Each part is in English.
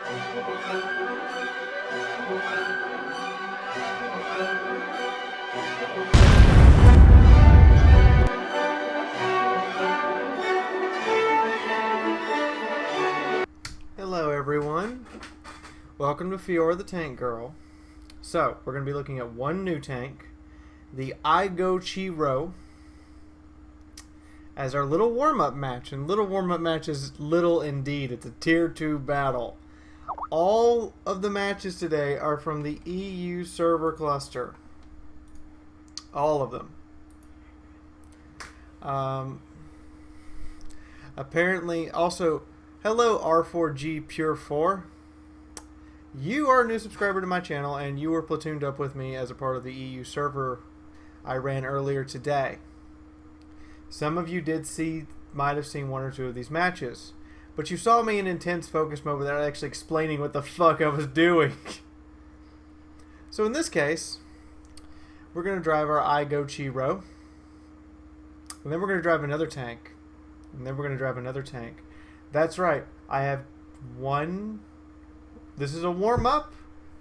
Hello everyone, welcome to Fiaura the Tank Girl. So, we're going to be looking at one new tank, the Fiaura, as our little warm-up match. And little warm-up match is little indeed. It's a tier 2 battle. All of the matches today are from the EU server cluster. All of them. Apparently, also, hello R4G Pure 4. You are a new subscriber to my channel, and you were platooned up with me as a part of the EU server I ran earlier today. Some of you might have seen one or two of these matches, but you saw me in intense focus mode without actually explaining what the fuck I was doing. So in this case, we're going to drive our Fiaura, and then we're going to drive another tank, and then we're going to drive another tank. That's right, I have one. This is a warm-up,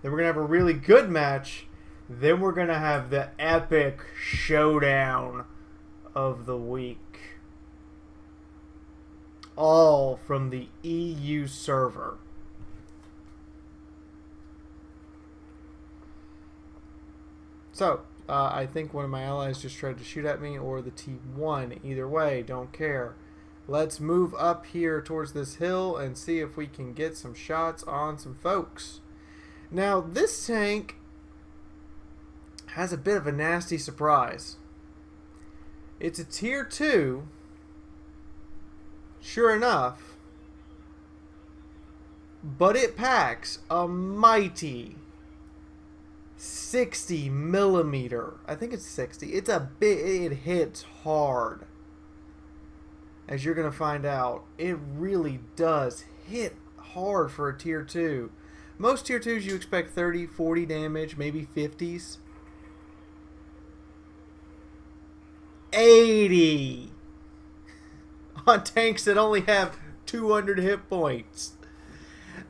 then we're going to have a really good match, then we're going to have the epic showdown of the week. All from the EU server. So, I think one of my allies just tried to shoot at me, or the T1. Either way, don't care. Let's move up here towards this hill and see if we can get some shots on some folks. Now, this tank has a bit of a nasty surprise. It's a tier 2, sure enough, but it packs a mighty 60 millimeter. I think it's 60. It's a bit. It hits hard. As you're going to find out, it really does hit hard for a tier 2. Most tier 2s you expect 30, 40 damage, maybe 50s. 80 on tanks that only have 200 hit points.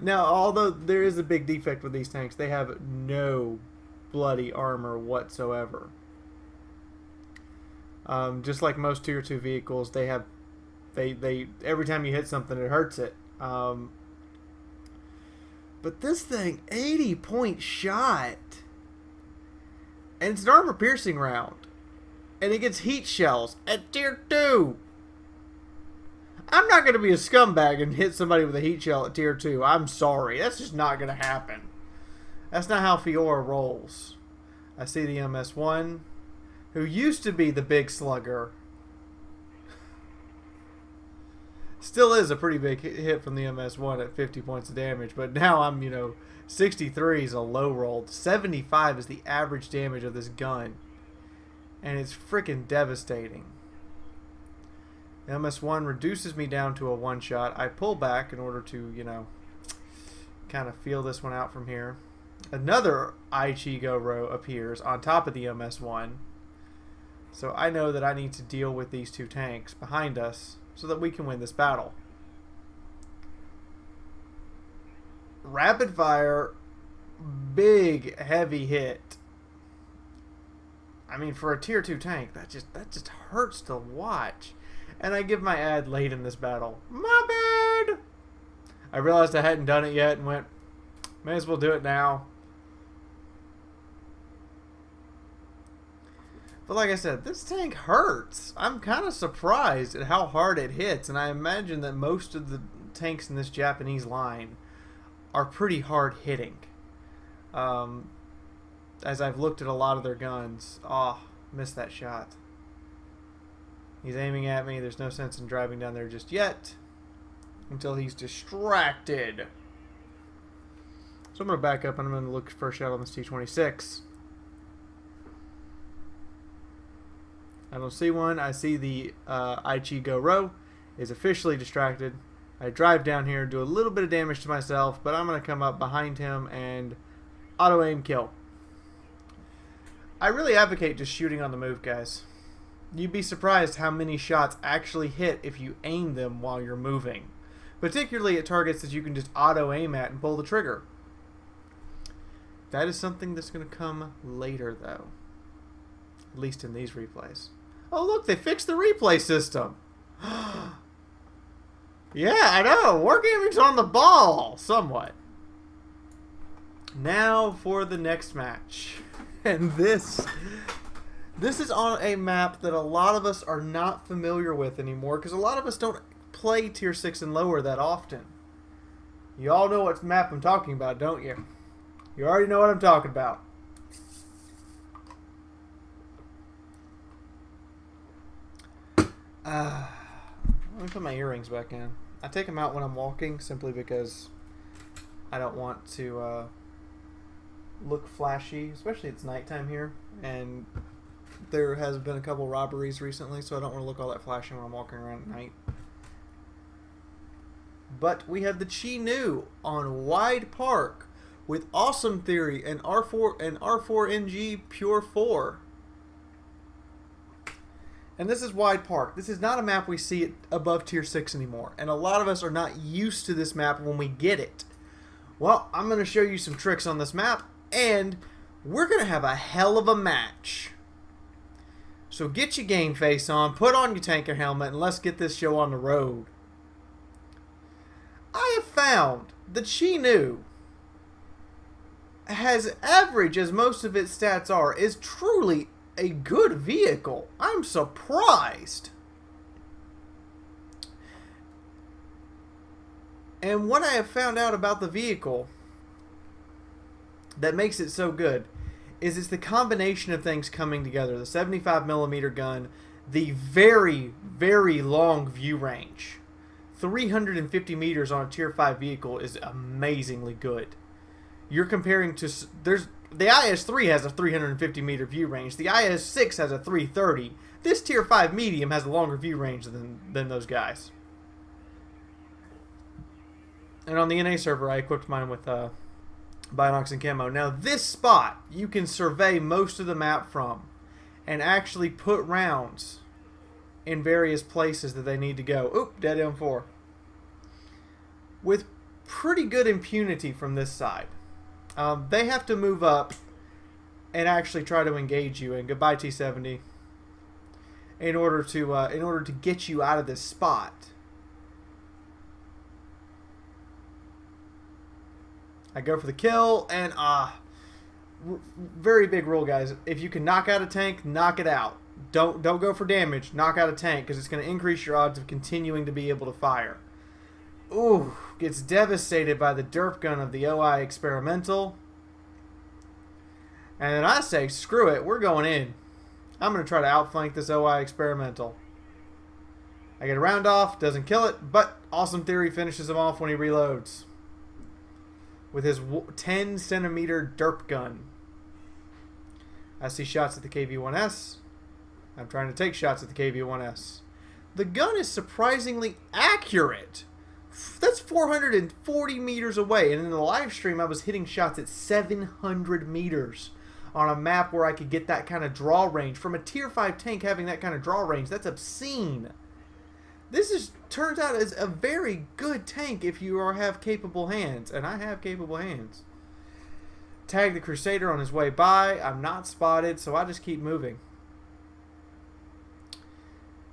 Now, although there is a big defect with these tanks, they have no bloody armor whatsoever. Just like most tier 2 vehicles, they have every time you hit something, it hurts it. But this thing, 80-point shot, and it's an armor-piercing round, and it gets heat shells at tier 2. I'm not going to be a scumbag and hit somebody with a heat shell at tier 2. I'm sorry, that's just not going to happen. That's not how Fiaura rolls. I see the MS1, who used to be the big slugger. Still is a pretty big hit from the MS1 at 50 points of damage, but now I'm, 63 is a low roll. 75 is the average damage of this gun, and it's freaking devastating. The MS1 reduces me down to a one-shot. I pull back in order to, kind of feel this one out from here. Another Fiaura appears on top of the MS1, so I know that I need to deal with these two tanks behind us so that we can win this battle. Rapid fire, big heavy hit. I mean, for a tier 2 tank, that just hurts to watch. And I give my ad late in this battle. My bad. I realized I hadn't done it yet and went, may as well do it now. But like I said, this tank hurts. I'm kind of surprised at how hard it hits, and I imagine that most of the tanks in this Japanese line are pretty hard hitting. As I've looked at a lot of their guns, missed that shot. He's aiming at me. There's no sense in driving down there just yet until he's distracted. So I'm going to back up and I'm going to look for a shot on this T-26. I don't see one. I see the Fiaura is officially distracted. I drive down here, do a little bit of damage to myself, but I'm going to come up behind him and auto-aim kill. I really advocate just shooting on the move, guys. You'd be surprised how many shots actually hit if you aim them while you're moving. particularly at targets that you can just auto-aim at and pull the trigger. That is something that's going to come later, though. At least in these replays. Oh, look, they fixed the replay system. Yeah, I know. Wargaming's on the ball, somewhat. Now for the next match. And this is on a map that a lot of us are not familiar with anymore, because a lot of us don't play Tier 6 and lower that often. You all know what map I'm talking about, don't you? You already know what I'm talking about. Let me put my earrings back in. I take them out when I'm walking simply because I don't want to look flashy, especially it's nighttime here, and there has been a couple robberies recently, so I don't want to look all that flashy when I'm walking around at night. But we have the Chi Nu on Wide Park with Awesome Theory and R4NG Pure 4. And this is Wide Park. This is not a map we see above Tier 6 anymore. And a lot of us are not used to this map when we get it. Well, I'm going to show you some tricks on this map, and we're going to have a hell of a match. So get your game face on, put on your tanker helmet, and let's get this show on the road. I have found the Chi Nu has average, as most of its stats are, is truly a good vehicle. I'm surprised. And what I have found out about the vehicle that makes it so good is it's the combination of things coming together. The 75mm gun, the very, very long view range. 350 meters on a Tier 5 vehicle is amazingly good. You're comparing to... The IS-3 has a 350 meter view range. The IS-6 has a 330. This Tier 5 medium has a longer view range than those guys. And on the NA server, I equipped mine with Binox and Camo. Now, this spot, you can survey most of the map from and actually put rounds in various places that they need to go. Oop, dead M4. With pretty good impunity from this side. They have to move up and actually try to engage you. And goodbye T-70. In order to get you out of this spot. I go for the kill, and very big rule, guys. If you can knock out a tank, knock it out. Don't go for damage. Knock out a tank, because it's going to increase your odds of continuing to be able to fire. Ooh, gets devastated by the derp gun of the OI Experimental. And then I say, screw it, we're going in. I'm going to try to outflank this OI Experimental. I get a round off, doesn't kill it, but Awesome Theory finishes him off when he reloads. With his 10 centimeter derp gun. I see shots at the KV-1S. I'm trying to take shots at the KV-1S. The gun is surprisingly accurate. That's 440 meters away. And in the live stream, I was hitting shots at 700 meters on a map where I could get that kind of draw range. From a Tier 5 tank having that kind of draw range, that's obscene. This turns out as a very good tank if you have capable hands. And I have capable hands. Tag the Crusader on his way by. I'm not spotted, so I just keep moving.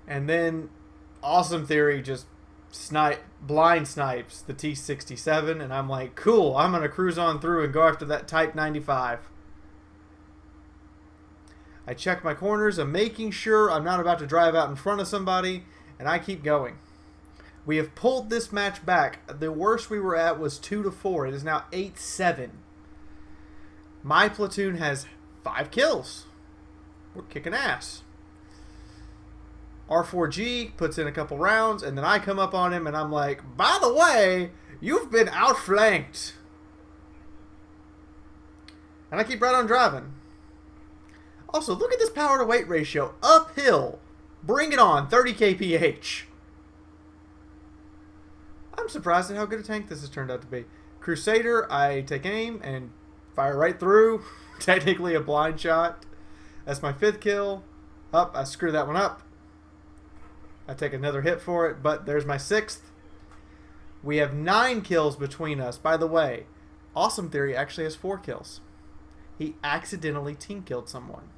And then Awesome Theory just blind snipes the T-67, and I'm like, cool, I'm going to cruise on through and go after that Type 95. I check my corners, I'm making sure I'm not about to drive out in front of somebody, and I keep going. We have pulled this match back. The worst we were at was 2-4. It is now 8-7. My platoon has 5 kills. We're kicking ass. R4G puts in a couple rounds, and then I come up on him, and I'm like, by the way, you've been outflanked. And I keep right on driving. Also, look at this power to weight ratio. Uphill. Bring it on. 30 kph. I'm surprised at how good a tank this has turned out to be. Crusader, I take aim and fire right through. Technically a blind shot. That's my 5th kill. Up, I screw that one up. I take another hit for it, but there's my 6th. We have 9 kills between us. By the way, Awesome Theory actually has 4 kills. He accidentally team killed someone.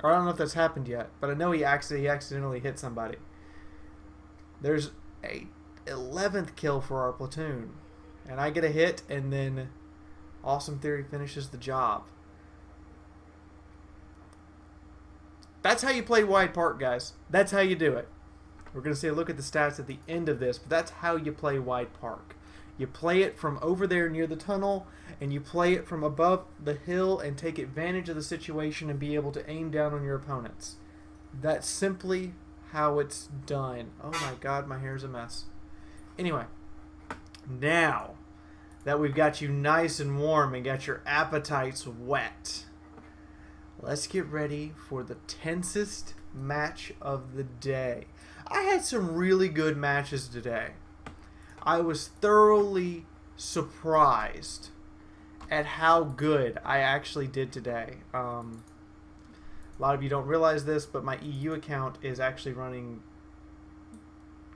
Or I don't know if that's happened yet, but I know he accidentally hit somebody. There's a 11th kill for our platoon. And I get a hit, and then Awesome Theory finishes the job. That's how you play Wide Park, guys. That's how you do it. We're going to see a look at the stats at the end of this, but that's how you play Wide Park. You play it from over there near the tunnel, and you play it from above the hill and take advantage of the situation and be able to aim down on your opponents. That's simply how it's done. Oh my god, my hair's a mess. Anyway, now that we've got you nice and warm and got your appetites wet, let's get ready for the tensest match of the day. I had some really good matches today. I was thoroughly surprised at how good I actually did today. A lot of you don't realize this, but my EU account is actually running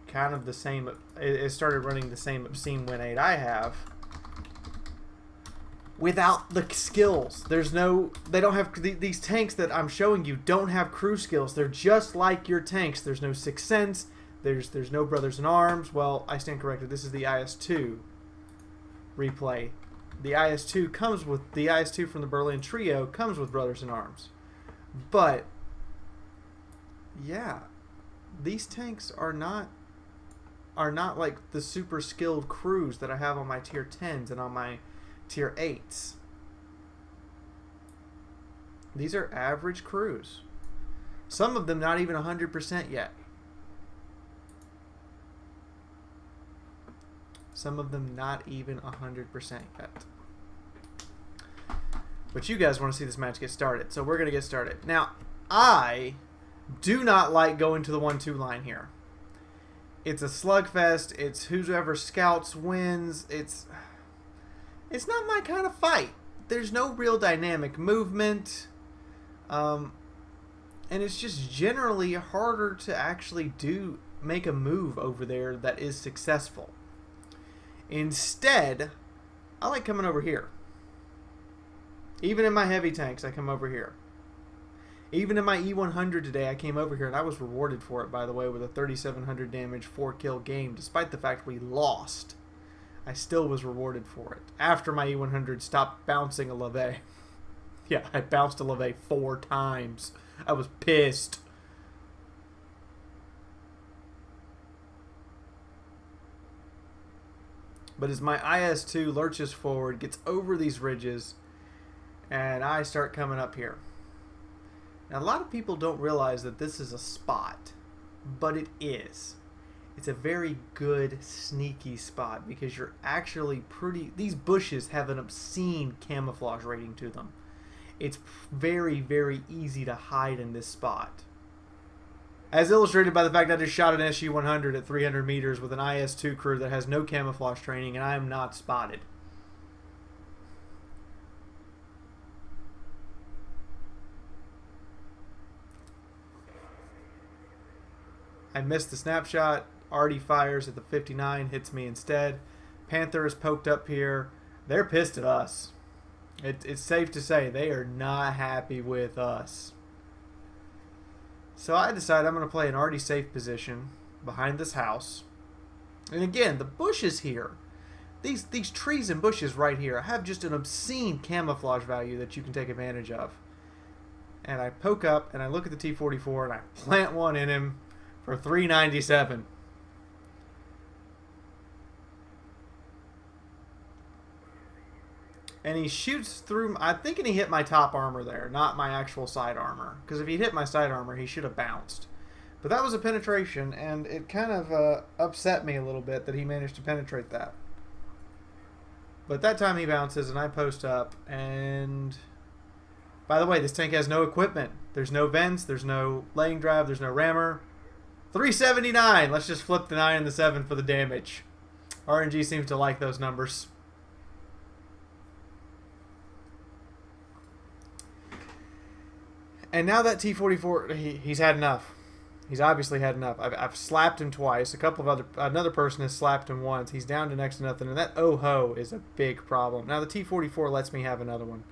kind of the same. It started running the same obscene win rate I have, without the skills. They don't have these tanks that I'm showing you don't have crew skills. They're just like your tanks. There's no Sixth Sense. There's no Brothers in Arms. Well, I stand corrected. This is the IS-2 replay. The IS-2 comes with the IS-2 from the Berlin Trio comes with Brothers in Arms. But yeah, these tanks are not like the super skilled crews that I have on my tier 10s and on my tier 8s. These are average crews. Some of them not even 100% yet. Some of them not even 100% yet. But you guys want to see this match get started, so we're going to get started. Now, I do not like going to the 1-2 line here. It's a slugfest. It's whoever scouts wins. It's not my kind of fight. There's no real dynamic movement. And it's just generally harder to actually make a move over there that is successful. Instead, I like coming over here. Even in my heavy tanks, I come over here. Even in my E100 today, I came over here, and I was rewarded for it, by the way, with a 3,700 damage, 4-kill game. Despite the fact we lost, I still was rewarded for it. After my E100 stopped bouncing a levee. Yeah, I bounced a levee 4 times. I was pissed. But as my IS-2 lurches forward, gets over these ridges, and I start coming up here. Now, a lot of people don't realize that this is a spot, but it is. It's a very good, sneaky spot because you're actually these bushes have an obscene camouflage rating to them. It's very, very easy to hide in this spot. As illustrated by the fact I just shot an SU-100 at 300 meters with an IS-2 crew that has no camouflage training, and I am not spotted. I missed the snapshot. Artie fires at the 59, hits me instead. Panther is poked up here. They're pissed at us. It's safe to say they are not happy with us. So I decide I'm going to play an Artie safe position behind this house. And again, the bushes here, these trees and bushes right here have just an obscene camouflage value that you can take advantage of. And I poke up and I look at the T-44 and I plant one in him for 397. And he shoots through, I'm thinking he hit my top armor there, not my actual side armor. Because if he hit my side armor, he should have bounced. But that was a penetration, and it kind of upset me a little bit that he managed to penetrate that. But that time he bounces, and I post up, and... By the way, this tank has no equipment. There's no vents, there's no laying drive, there's no rammer. 379! Let's just flip the 9 and the 7 for the damage. RNG seems to like those numbers. And now that T-44, he's had enough. He's obviously had enough. I've slapped him twice. Another person has slapped him once. He's down to next to nothing, and that oh-ho is a big problem. Now the T-44 lets me have another one.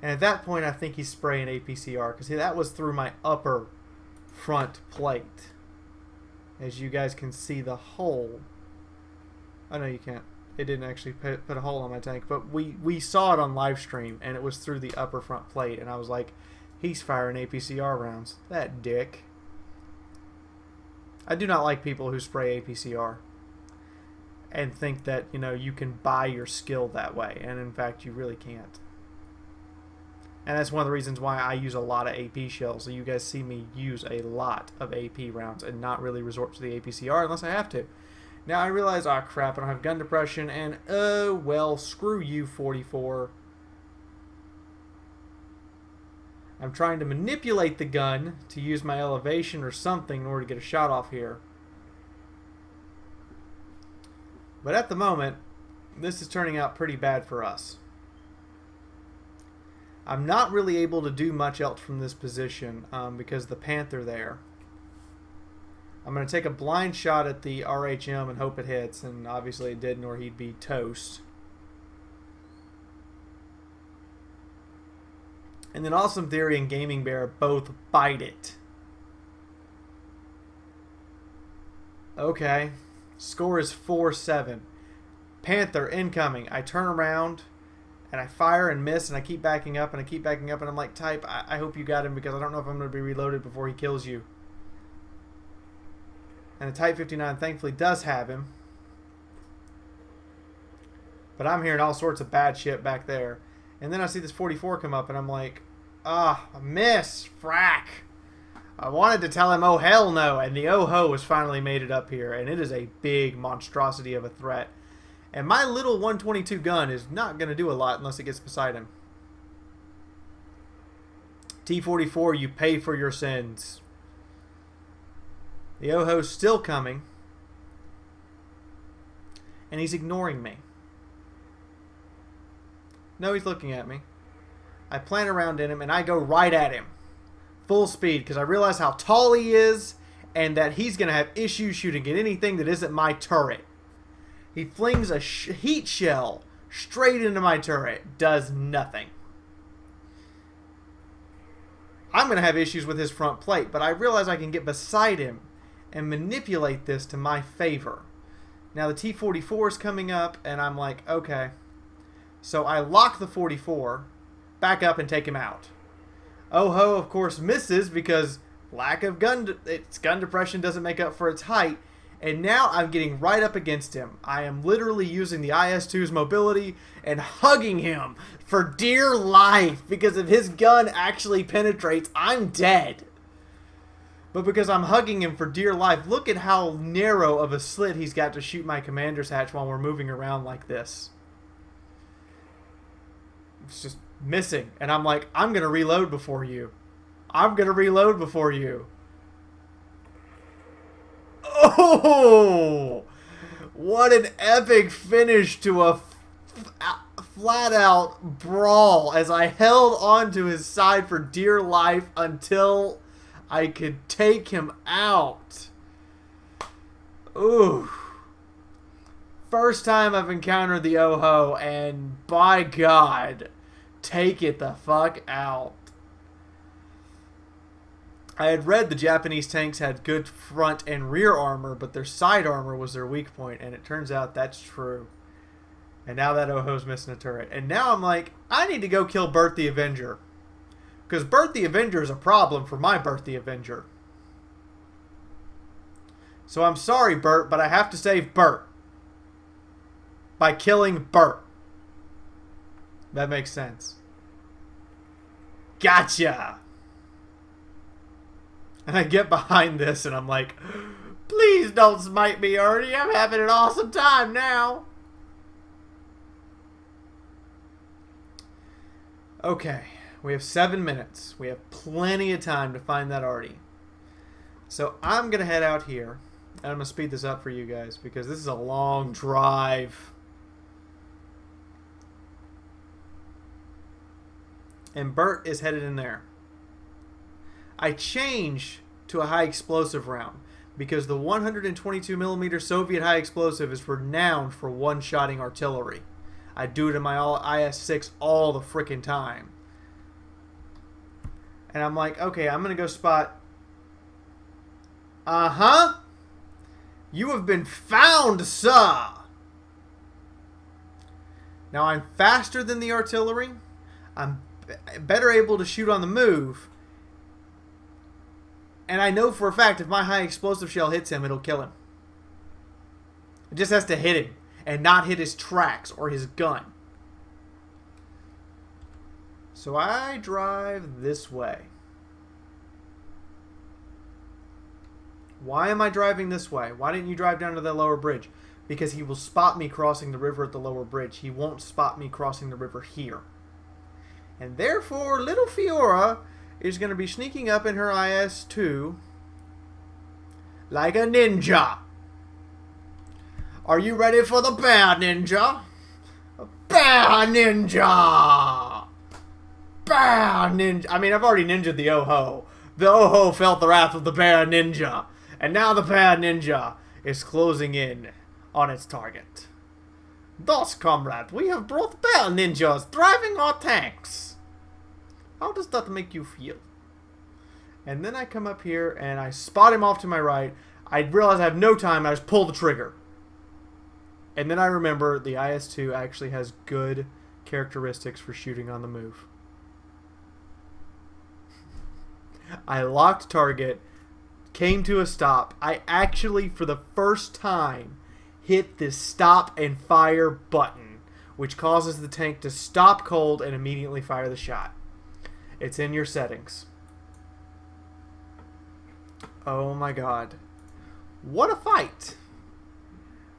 And at that point, I think he's spraying APCR, because that was through my upper front plate. As you guys can see the hole. Oh, no, you can't. It didn't actually put a hole on my tank, but we saw it on live stream, and it was through the upper front plate, and I was like, he's firing APCR rounds. That dick. I do not like people who spray APCR and think that, you know, you can buy your skill that way, and in fact, you really can't. And that's one of the reasons why I use a lot of AP shells. So you guys see me use a lot of AP rounds and not really resort to the APCR unless I have to. Now I realize, oh crap, I don't have gun depression, and oh well, screw you, 44. I'm trying to manipulate the gun to use my elevation or something in order to get a shot off here. But at the moment, this is turning out pretty bad for us. I'm not really able to do much else from this position because of the Panther there. I'm going to take a blind shot at the RHM and hope it hits, and obviously it didn't, or he'd be toast. And then Awesome Theory and Gaming Bear both bite it. Okay. Score is 4-7. Panther incoming. I turn around and I fire and miss, and I keep backing up and I keep backing up, and I'm like, type, I hope you got him, because I don't know if I'm going to be reloaded before he kills you. And the Type 59 thankfully does have him. But I'm hearing all sorts of bad shit back there. And then I see this 44 come up, and I'm like, ah, I miss, frack. I wanted to tell him, oh hell no, and the oh-ho has finally made it up here, and it is a big monstrosity of a threat. And my little 122 gun is not going to do a lot unless it gets beside him. T-44, you pay for your sins. The oh-ho's still coming, and he's ignoring me. No, he's looking at me. I plant around in him, and I go right at him. Full speed, because I realize how tall he is, and that he's going to have issues shooting at anything that isn't my turret. He flings a heat shell straight into my turret. Does nothing. I'm going to have issues with his front plate, but I realize I can get beside him and manipulate this to my favor. Now the T-44 is coming up, and I'm like, okay. So I lock the 44, back up, and take him out. Oh-ho, of course, misses because lack of its gun depression doesn't make up for its height. And now I'm getting right up against him. I am literally using the IS-2's mobility and hugging him for dear life, because if his gun actually penetrates, I'm dead. But because I'm hugging him for dear life, look at how narrow of a slit he's got to shoot my commander's hatch while we're moving around like this. It's just missing. And I'm like, I'm going to reload before you. I'm going to reload before you. Oh! What an epic finish to a flat-out brawl as I held onto his side for dear life until I could take him out. Ooh. First time I've encountered the oh-ho, and by God, take it the fuck out. I had read the Japanese tanks had good front and rear armor, but their side armor was their weak point, and it turns out that's true. And now that oh-ho's missing a turret. And now I'm like, I need to go kill Bert the Avenger. Because Bert the Avenger is a problem for my Bert the Avenger. So I'm sorry, Bert, but I have to save Bert. By killing Bert. That makes sense. Gotcha! And I get behind this and I'm like, please don't smite me, Ernie. I'm having an awesome time now. Okay, we have 7 minutes. We have plenty of time to find that Artie. So I'm going to head out here. And I'm going to speed this up for you guys because this is a long drive. And Bert is headed in there. I change to a high explosive round, because the 122 millimeter Soviet high explosive is renowned for one-shotting artillery. I do it in my IS-6 all the frickin' time. And I'm like, okay, I'm going to go spot... Uh-huh. You have been found, sir. Now, I'm faster than the artillery. I'm better able to shoot on the move. And I know for a fact if my high explosive shell hits him, it'll kill him. It just has to hit him and not hit his tracks or his gun. So I drive this way. Why am I driving this way? Why didn't you drive down to the lower bridge? Because he will spot me crossing the river at the lower bridge. He won't spot me crossing the river here. And therefore, little Fiaura is going to be sneaking up in her IS-2 like a ninja. Are you ready for the bear ninja? Bear ninja! Bear ninja! I mean, I've already ninja'd the Oho. The Oho felt the wrath of the bear ninja. And now the bear ninja is closing in on its target. Thus, comrade, we have brought bear ninjas driving our tanks. How does that make you feel? And then I come up here and I spot him off to my right. I realize I have no time. I just pull the trigger. And then I remember the IS-2 actually has good characteristics for shooting on the move. I locked target, came to a stop. I actually, for the first time, hit the stop and fire button, which causes the tank to stop cold and immediately fire the shot. It's in your settings. Oh my god. What a fight.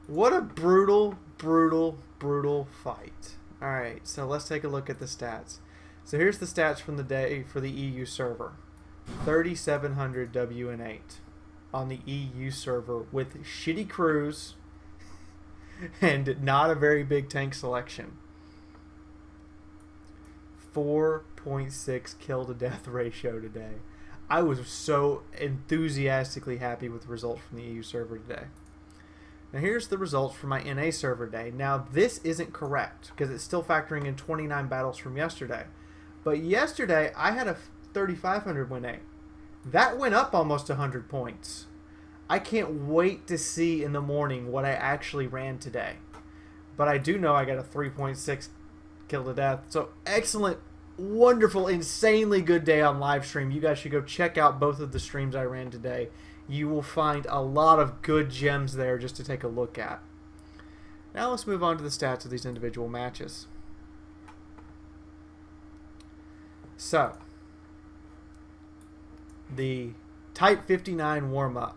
What a brutal, brutal, brutal fight. Alright, so let's take a look at the stats. So here's the stats from the day for the EU server. 3,700 WN8 on the EU server with shitty crews and not a very big tank selection. 4.6 kill to death ratio today. I was so enthusiastically happy with the results from the EU server today. Now here's the results for my NA server day. Now this isn't correct because it's still factoring in 29 battles from yesterday. But yesterday I had a 3,500 win A. That went up almost 100 points. I can't wait to see in the morning what I actually ran today. But I do know I got a 3.6 kill to death. So excellent, wonderful, insanely good day on live stream. You guys should go check out both of the streams I ran today. You will find a lot of good gems there just to take a look at. Now let's move on to the stats of these individual matches. So, the Type 59 warm-up.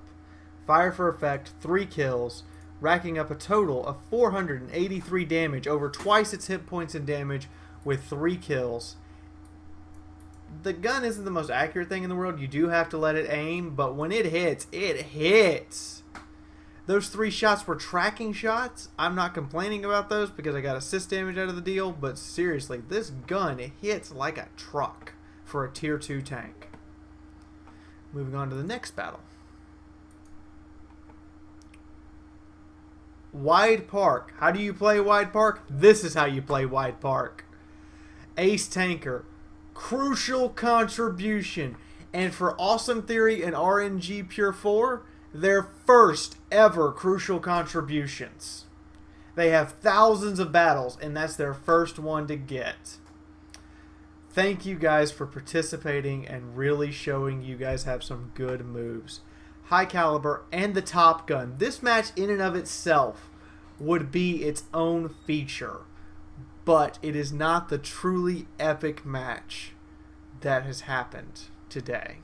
Fire for effect, 3 kills, racking up a total of 483 damage, over twice its hit points in damage with 3 kills. The gun isn't the most accurate thing in the world. You do have to let it aim, but when it hits, it hits. Those 3 shots were tracking shots. I'm not complaining about those because I got assist damage out of the deal, but seriously, this gun, it hits like a truck for a tier 2 tank. Moving on to the next battle. Wide Park. How do you play Wide Park? This is how you play Wide Park. Ace Tanker. Crucial contribution. And for Awesome Theory and RNG Pure 4, their first ever crucial contributions. They have thousands of battles, and that's their first one to get. Thank you guys for participating and really showing you guys have some good moves. High Caliber and the Top Gun. This match in and of itself would be its own feature, but it is not the truly epic match that has happened today.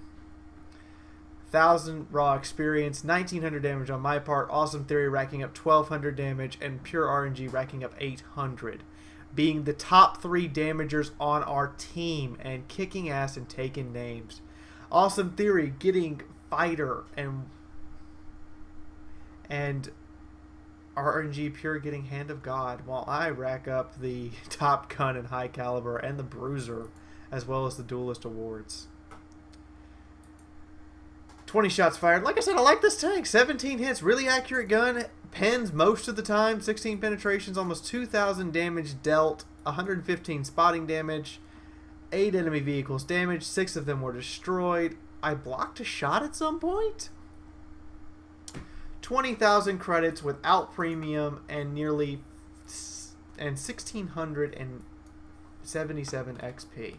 1,000 raw experience, 1,900 damage on my part, Awesome Theory racking up 1,200 damage, and Pure RNG racking up 800. Being the top 3 damagers on our team and kicking ass and taking names. Awesome Theory getting Fighter and RNG Pure getting Hand of God, while I rack up the Top Gun and High Caliber and the Bruiser, as well as the Duelist awards. 20 shots fired. Like I said, I like this tank. 17 hits, really accurate gun. Pens most of the time. 16 penetrations, almost 2,000 damage dealt. 115 spotting damage. 8 enemy vehicles damaged. 6 of them were destroyed. I blocked a shot at some point. 20,000 credits without premium and nearly 1,677 XP.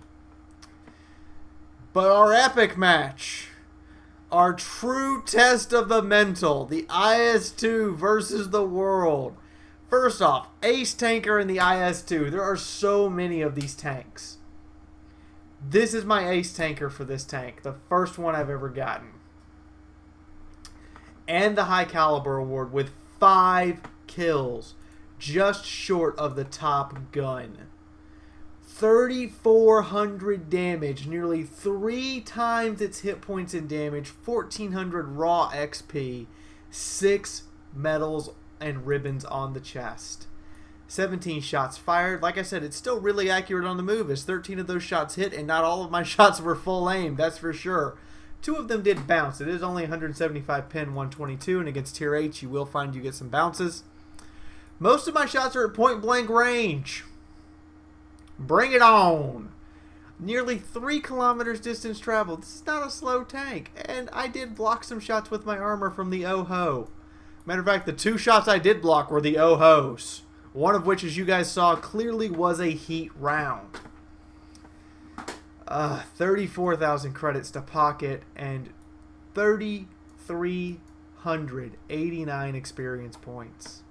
But our epic match, our true test of the mental, the IS-2 versus the world. First off, ace tanker in the IS-2. There are so many of these tanks. This is my ace tanker for this tank, the first one I've ever gotten. And the high caliber award with 5 kills, just short of the top gun. 3,400 damage, nearly 3 times its hit points and damage, 1,400 raw XP, 6 medals and ribbons on the chest. 17 shots fired. Like I said, it's still really accurate on the move as 13 of those shots hit, and not all of my shots were full aim, that's for sure. 2 of them did bounce. It is only 175 pin, 122, and against tier 8 you will find you get some bounces. Most of my shots are at point blank range. Bring it on. Nearly 3 kilometers distance traveled. This is not a slow tank, and I did block some shots with my armor from the OHO. Matter of fact, the 2 shots I did block were the OHOs. One of which, as you guys saw, clearly was a heat round. 34,000 credits to pocket and 3,389 experience points.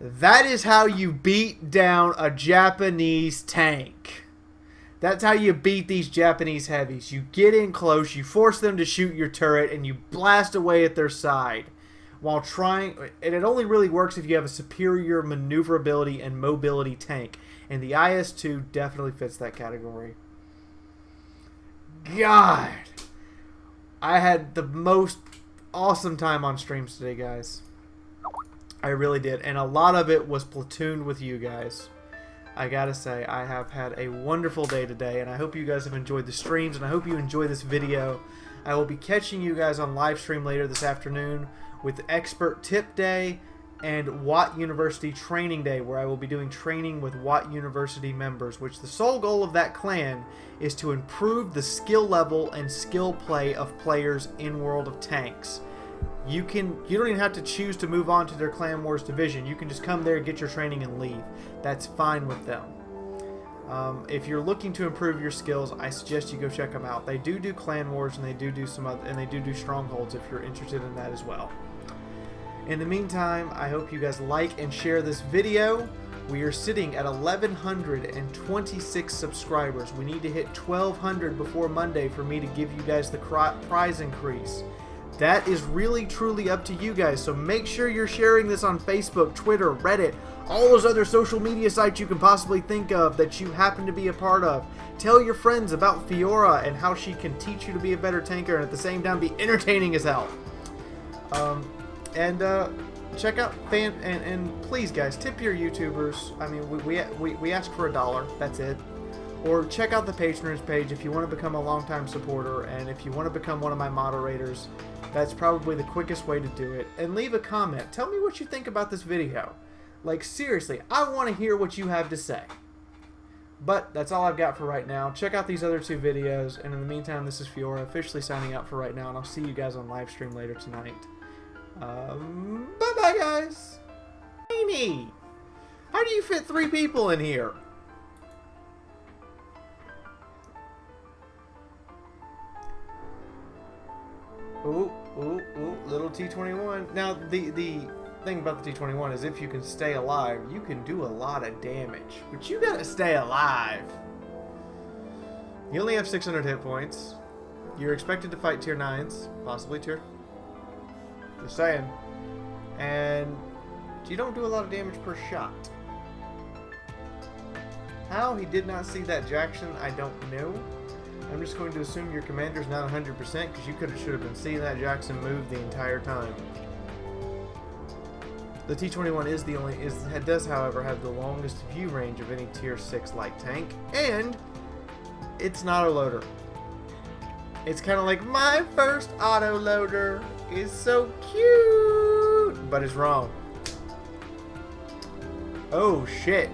That is how you beat down a Japanese tank. That's how you beat these Japanese heavies. You get in close, you force them to shoot your turret, and you blast away at their side. While trying, and it only really works if you have a superior maneuverability and mobility tank, and the IS-2 definitely fits that category. God, I had the most awesome time on streams today, guys. I really did, and a lot of it was platooned with you guys. I gotta say, I have had a wonderful day today, and I hope you guys have enjoyed the streams, and I hope you enjoy this video. I will be catching you guys on live stream later this afternoon with Expert Tip Day and Watt University Training Day, where I will be doing training with Watt University members, which the sole goal of that clan is to improve the skill level and skill play of players in World of Tanks. You don't even have to choose to move on to their Clan Wars division. You can just come there, get your training, and leave. That's fine with them. If you're looking to improve your skills, I suggest you go check them out. They do Clan Wars, and they do some other, and they do Strongholds if you're interested in that as well. In the meantime, I hope you guys like and share this video. We are sitting at 1,126 subscribers. We need to hit 1,200 before Monday for me to give you guys the prize increase. That is really truly up to you guys, so make sure you're sharing this on Facebook, Twitter, Reddit, all those other social media sites you can possibly think of that you happen to be a part of. Tell your friends about Fiaura and how she can teach you to be a better tanker and at the same time be entertaining as hell. Check out and please guys, tip your YouTubers. I mean, we ask for $1, that's it. Or check out the patronage page if you want to become a longtime supporter, and if you want to become one of my moderators, that's probably the quickest way to do it. And leave a comment. Tell me what you think about this video. Like, seriously, I want to hear what you have to say. But that's all I've got for right now. Check out these other 2 videos, and in the meantime, this is Fiaura officially signing out for right now, and I'll see you guys on live stream later tonight. Bye-bye, guys. Amy, how do you fit 3 people in here? Ooh, little T-21. Now, the thing about the T-21 is if you can stay alive, you can do a lot of damage. But you gotta stay alive. You only have 600 hit points. You're expected to fight tier 9s, possibly tier... Just saying. And you don't do a lot of damage per shot. How he did not see that Jackson, I don't know. I'm just going to assume your commander's not 100% because you should have been seeing that Jackson move the entire time. The T-21 does, however, have the longest view range of any tier 6 light tank, and it's not a loader. It's kind of like my first autoloader is so cute, but it's wrong. Oh shit.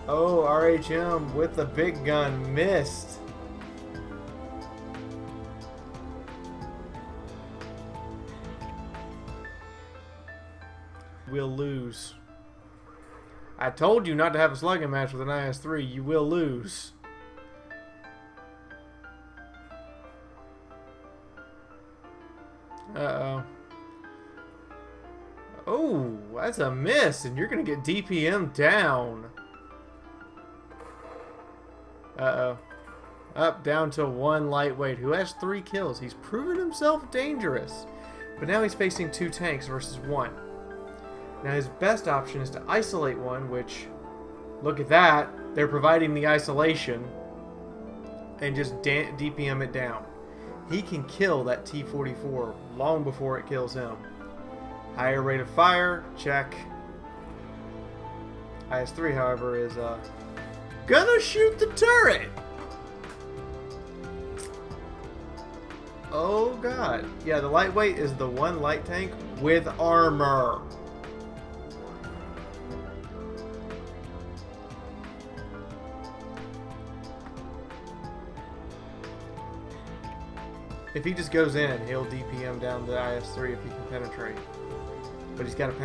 Oh, RHM with the big gun missed. We'll lose. I told you not to have a slugging match with an IS-3. You will lose. Uh-oh. Oh, that's a miss, and you're going to get DPM down. Uh-oh. Up, down to one lightweight who has 3 kills. He's proven himself dangerous. But now he's facing 2 tanks versus 1. Now his best option is to isolate one, which, look at that, they're providing the isolation, and just DPM it down. He can kill that T-44 long before it kills him. Higher rate of fire, check. IS-3, however, is gonna shoot the turret! Oh god. Yeah, the lightweight is the one light tank with armor. If he just goes in, he'll DPM down the IS-3 if he can penetrate. But he's got to penetrate.